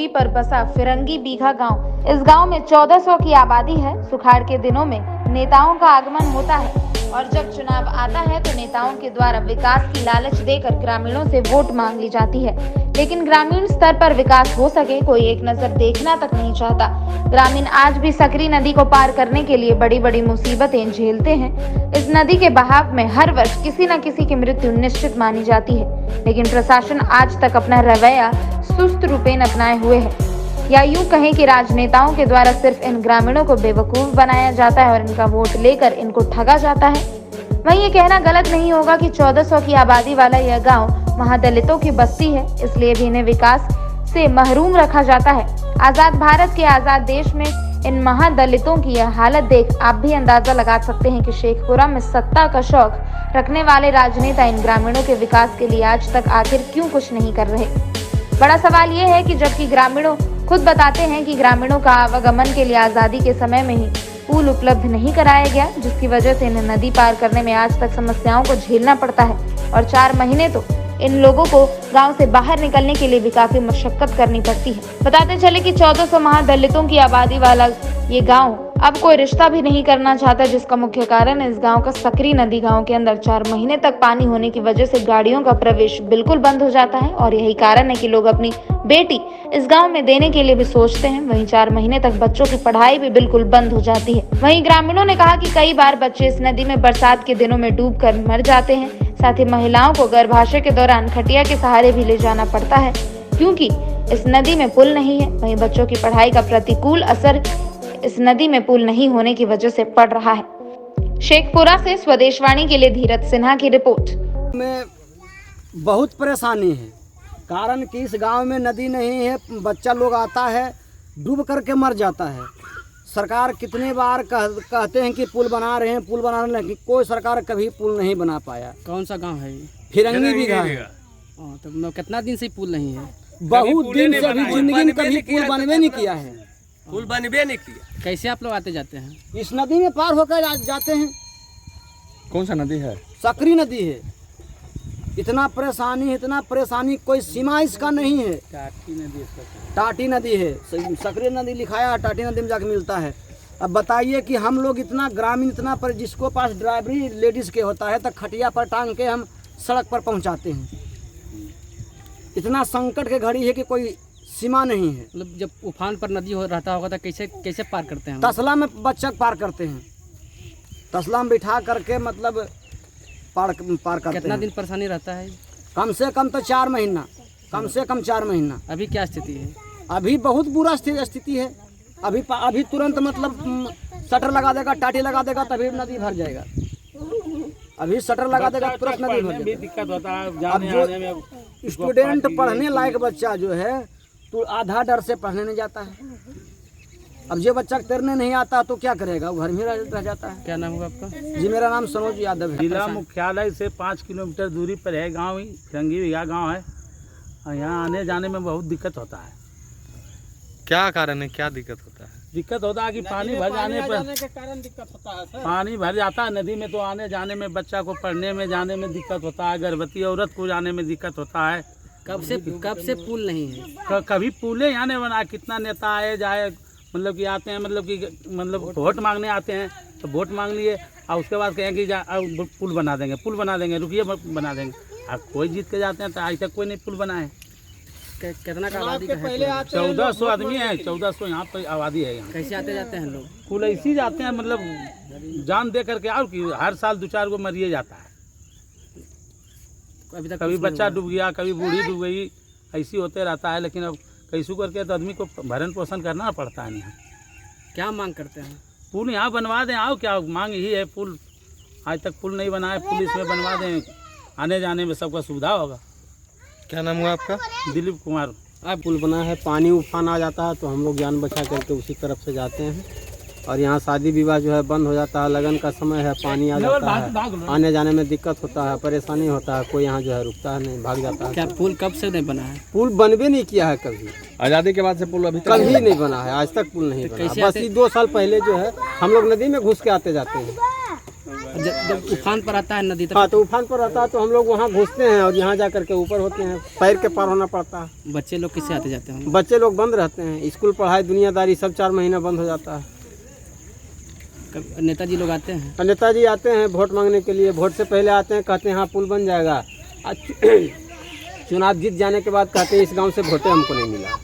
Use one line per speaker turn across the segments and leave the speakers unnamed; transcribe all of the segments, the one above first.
दूरी पर बसा फिरंगी बीघा गांव। इस गांव में 1400 की आबादी है। सुखाड़ के दिनों में नेताओं का आगमन होता है और जब चुनाव आता है तो नेताओं के द्वारा विकास की लालच देकर ग्रामीणों से वोट मांग ली जाती है, लेकिन ग्रामीण स्तर पर विकास हो सके कोई एक नजर देखना तक नहीं चाहता। ग्रामीण आज भी सकरी नदी को पार करने के लिए बड़ी बड़ी मुसीबतें झेलते हैं। इस नदी के बहाव में हर वर्ष किसी न किसी की मृत्यु निश्चित मानी जाती है, लेकिन प्रशासन आज तक अपना रवैया सुस्त रूपेण अपनाए हुए है, या यूं कहें कि राजनेताओं के द्वारा सिर्फ इन ग्रामीणों को बेवकूफ बनाया जाता है और इनका वोट लेकर इनको ठगा जाता है। वहीं ये कहना गलत नहीं होगा कि 1400 की आबादी वाला यह गांव महादलितों की बस्ती है, इसलिए भी इन्हें विकास से महरूम रखा जाता है। आजाद भारत के आजाद देश में इन महादलितों की यह हालत देख आप भी अंदाजा लगा सकते हैं कि शेखपुरा में सत्ता का शौक रखने वाले राजनेता इन ग्रामीणों के विकास के लिए आज तक आखिर क्यों कुछ नहीं कर रहे। बड़ा सवाल ये है कि जबकि ग्रामीणों खुद बताते हैं कि ग्रामीणों का आवागमन के लिए आजादी के समय में ही पुल उपलब्ध नहीं कराया गया, जिसकी वजह से इन्हें नदी पार करने में आज तक समस्याओं को झेलना पड़ता है और 4 महीने तो इन लोगों को गांव से बाहर निकलने के लिए भी काफी मशक्कत करनी पड़ती है। बताते चले कि 1400 महादलितों की आबादी वाला ये गांव अब कोई रिश्ता भी नहीं करना चाहता, जिसका मुख्य कारण इस गांव का सकरी नदी। गांव के अंदर 4 महीने तक पानी होने की वजह से गाड़ियों का प्रवेश बिल्कुल बंद हो जाता है और यही कारण है कि लोग अपनी बेटी इस गांव में देने के लिए भी सोचते हैं। वहीं 4 महीने तक बच्चों की पढ़ाई भी बिल्कुल बंद हो जाती है। वहीं ग्रामीणों ने कहा कि कई बार बच्चे इस नदी में बरसात के दिनों में डूब कर मर जाते हैं। साथ ही महिलाओं को गर्भाशय के दौरान खटिया के सहारे भी ले जाना पड़ता है, क्योंकि इस नदी में पुल नहीं है। वहीं बच्चों की पढ़ाई का प्रतिकूल असर इस नदी में पुल नहीं होने की वजह से पड़ रहा है। शेखपुरा से स्वदेशवाणी के लिए धीरज सिन्हा की रिपोर्ट।
में बहुत परेशानी है, कारण कि इस गांव में नदी नहीं है। बच्चा लोग आता है डूब करके मर जाता है। सरकार कितने बार कहते हैं कि पुल बना रहे हैं, पुल बना रहे हैं, लेकिन कोई सरकार कभी पुल नहीं बना पाया।
कौन सा गांव है ये?
फिरंगी बीघा है।
तो कितना दिन से पुल नहीं है?
बहुत दिन से, अभी जिंदगी में कभी पुल बनवे नहीं किया है।
पुल बनवे नहीं किया।
कैसे आप लोग आते जाते हैं?
इस नदी में पार होकर जाते हैं।
कौन सा नदी है?
सकरी नदी है। इतना परेशानी कोई सीमा इसका नहीं है। टाटी नदी है, सकरी नदी लिखाया है, टाटी नदी में जाके मिलता है। अब बताइए कि हम लोग इतना ग्रामीण, इतना पर जिसको पास ड्राइवरी लेडीज के होता है तो खटिया पर टांग के हम सड़क पर पहुंचाते हैं। इतना संकट के घड़ी है कि कोई सीमा नहीं है।
मतलब जब उफान पर नदी हो रहता होगा तो कैसे पार करते हैं?
तसला में बच्चा पार करते हैं, तसला में बिठा करके मतलब पार करते हैं।
कितना दिन परेशानी रहता है?
कम से कम तो 4 महीना, कम से कम 4 महीना।
अभी क्या स्थिति है?
अभी बहुत बुरा स्थिति है। अभी तुरंत मतलब शटर लगा देगा, टाटी लगा देगा तभी नदी भर जाएगा। अभी शटर लगा देगा तुरंत नदी भर जाएगा।
दिक्कत होता है जाने आने में।
स्टूडेंट पढ़ने लायक बच्चा जो है तो आधा डर से पढ़ने नहीं जाता है। अब जो बच्चा तैरने नहीं आता तो क्या करेगा, वो घर में रह जाता है।
क्या नाम होगा आपका?
जी, मेरा नाम सनोज यादव है।
जिला मुख्यालय से 5 किलोमीटर दूरी पर है गांव, ही फिरंगी बीघा गांव है और यहाँ आने जाने में बहुत दिक्कत होता है।
क्या कारण है, क्या दिक्कत होता है?
दिक्कत होता है कि पानी भर जाने पर
के कारण दिक्कत होता है।
पानी भर जाता है नदी में, तो आने जाने में बच्चा को पढ़ने में जाने में दिक्कत होता है। गर्भवती औरत को जाने में दिक्कत होता है।
कब से पुल नहीं है?
कभी पुले यहाँ नहीं बना। कितना नेता आए जाए, मतलब कि आते हैं, मतलब वोट मांगने आते हैं तो वोट मांग लिए और उसके बाद कहें कि पुल बना देंगे, रुकिए बना देंगे। अब कोई जीत के जाते हैं तो आज तक कोई नहीं पुल बनाए।
कितना का आबादी का है?
1400 आदमी है, 1400 यहाँ पर आबादी है। यहाँ
कैसे आते जाते हैं लोग?
पुल ऐसे जाते हैं, मतलब जान दे करके। और कि हर साल 2-4 को मरिए जाता है।
अभी तक
कभी बच्चा डूब गया, कभी बूढ़ी डूब गई, ऐसी होते रहता है। लेकिन अब कैसे करके तो आदमी को भरण पोषण करना पड़ता है। यहाँ
क्या मांग करते हैं?
पुल यहाँ बनवा दें। आओ, क्या मांग ही है पुल। आज तक पुल नहीं बनाए, पुल इसमें बनवा दें, आने जाने में सबका सुविधा होगा।
क्या नाम हुआ आपका?
दिलीप कुमार।
अब पुल बना है, पानी उफान आ जाता है तो हम लोग जान बचा करके उसी तरफ से जाते हैं। और यहाँ शादी विवाह जो है बंद हो जाता है, लगन का समय है, पानी आ जाता है, आने जाने में दिक्कत होता है, परेशानी होता है। कोई यहाँ जो है रुकता है नहीं, भाग जाता है।
क्या पुल कब से नहीं बना है?
पुल बनवे नहीं किया है कभी।
आज़ादी के बाद से पुल अभी
कभी नहीं बना है, आज तक पुल नहीं बना। बस ये 2 साल पहले जो है हम लोग नदी में घुस के आते जाते हैं।
जब उफान पर आता है नदी तब
हाँ, तो उफान पर रहता है तो हम लोग वहाँ घुसते हैं और यहाँ जा करके ऊपर होते हैं, पैर के पार होना पड़ता है।
बच्चे लोग किससे आते जाते हैं?
बच्चे लोग बंद रहते हैं, स्कूल पढ़ाई दुनियादारी सब 4 महीना बंद हो जाता है।
नेताजी लोग आते हैं?
और नेताजी आते हैं वोट मांगने के लिए, वोट से पहले आते हैं, कहते हैं हाँ पुल बन जाएगा। चुनाव जीत जाने के बाद कहते हैं इस गांव से वोटे हमको नहीं मिला,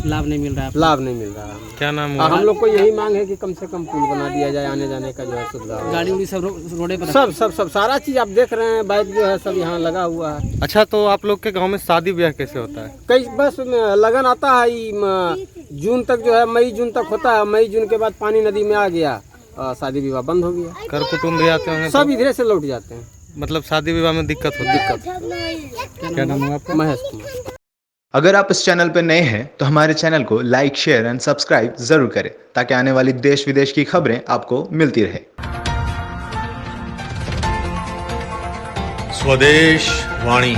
लाभ नहीं मिल रहा है।
लाभ नहीं मिल रहा।
क्या नाम
और
हुआ?
हम लोग को यही मांग है कि कम से कम पुल बना दिया जाए, आने जाने का जो है सुविधा हो।
गाड़ी उड़ी सब रोडे पर
सब सब सब सारा चीज़ आप देख रहे हैं, बाइक जो है सब यहाँ लगा हुआ है।
अच्छा, तो आप लोग के गांव में शादी ब्याह कैसे होता है?
कई बस लगन आता है, जून तक जो है, मई जून तक होता है। मई जून के बाद पानी नदी में आ गया, शादी विवाह बंद हो गया,
कर कुटुम्ब भी आते होंगे?
सब इधर से लौट जाते हैं।
मतलब शादी विवाह में दिक्कत होती है। क्या नाम हुआ आपका?
महेश कुमार।
अगर आप इस चैनल पर नए हैं तो हमारे चैनल को लाइक, शेयर एंड सब्सक्राइब जरूर करें ताकि आने वाली देश विदेश की खबरें आपको मिलती रहे।
स्वदेश वाणी।